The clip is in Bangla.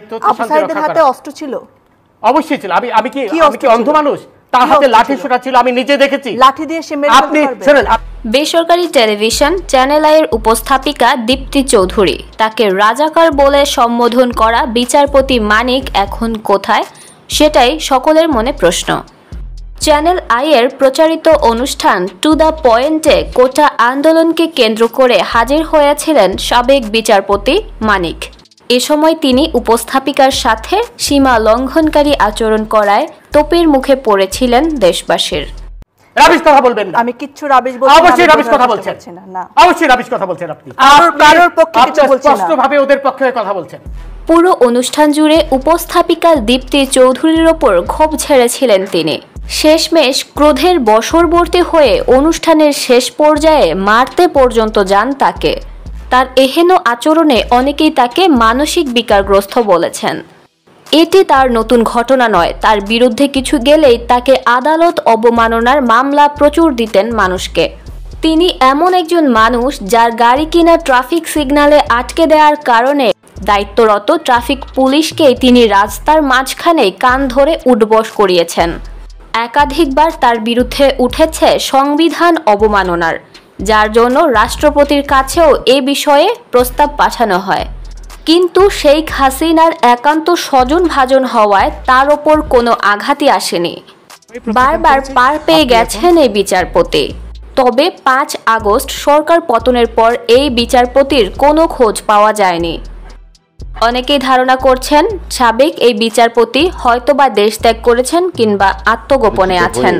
আফসারদের হাতে অস্ত্র ছিল? অবশ্যই ছিল। আমি কি অন্ধ মানুষ? তার হাতে লাঠি ছোটা ছিল, আমি নিজে দেখেছি। লাঠি দিয়ে সে মেরে ফেলতে পারবে? শুনুন, বেসরকারি টেলিভিশন চ্যানেল আইয়ের উপস্থাপিকা দীপ্তি চৌধুরী, তাকে রাজাকার বলে সম্বোধন করা বিচারপতি মানিক এখন কোথায়, সেটাই সকলের মনে প্রশ্ন। চ্যানেল আইয়ের প্রচারিত অনুষ্ঠান টু দ্য পয়েন্টে কোটা আন্দোলনকে কেন্দ্র করে হাজির হয়েছিলেন সাবেক বিচারপতি মানিক। এ সময় তিনি উপস্থাপিকার সাথে সীমা লঙ্ঘনকারী আচরণ করায় তোপের মুখে পড়েছিলেন দেশবাসীর। রাবিশ কথা বলবেন না। আমি কিচ্ছু রাবিশ বলছি না। অবশ্যই রাবিশ কথা বলছেন না, অবশ্যই রাবিশ কথা বলছেন আপনি। কারোর পক্ষে কিছু বলছেন না, স্পষ্টভাবে ওদের পক্ষে কথা বলছেন। পুরো অনুষ্ঠান জুড়ে উপস্থাপিকা দীপ্তি চৌধুরীর ওপর ক্ষোভ ঝেড়েছিলেন তিনি। শেষমেশ ক্রোধের বশবর্তী হয়ে অনুষ্ঠানের শেষ পর্যায়ে মারতে পর্যন্ত যান তাকে। তার এহেন আচরণে অনেকেই তাকে মানসিক বিকারগ্রস্ত বলেছেন। এটি তার নতুন ঘটনা নয়, তার বিরুদ্ধে কিছু গেলেই তাকে আদালত অবমাননার মামলা প্রচুর দিতেন মানুষকে। তিনি এমন একজন মানুষ যার গাড়ি কিনা ট্রাফিক সিগন্যালে আটকে দেওয়ার কারণে দায়িত্বরত ট্রাফিক পুলিশকেই তিনি রাস্তার মাঝখানে কান ধরে উঠবস করিয়েছেন। একাধিকবার তার বিরুদ্ধে উঠেছে সংবিধান অবমাননার, যার জন্য রাষ্ট্রপতির কাছেও এ বিষয়ে প্রস্তাব পাঠানো হয়। কিন্তু শেখ হাসিনার একান্ত স্বজন ভাজন হওয়ায় তার ওপর কোনো আঘাতই আসেনি। বারবার পার পেয়ে গেছেন এই বিচারপতি। তবে 5 আগস্ট সরকার পতনের পর এই বিচারপতির কোনো খোঁজ পাওয়া যায়নি। অনেকেই ধারণা করছেন সাবেক এই বিচারপতি হয়তোবা দেশ ত্যাগ করেছেন কিংবা আত্মগোপনে আছেন।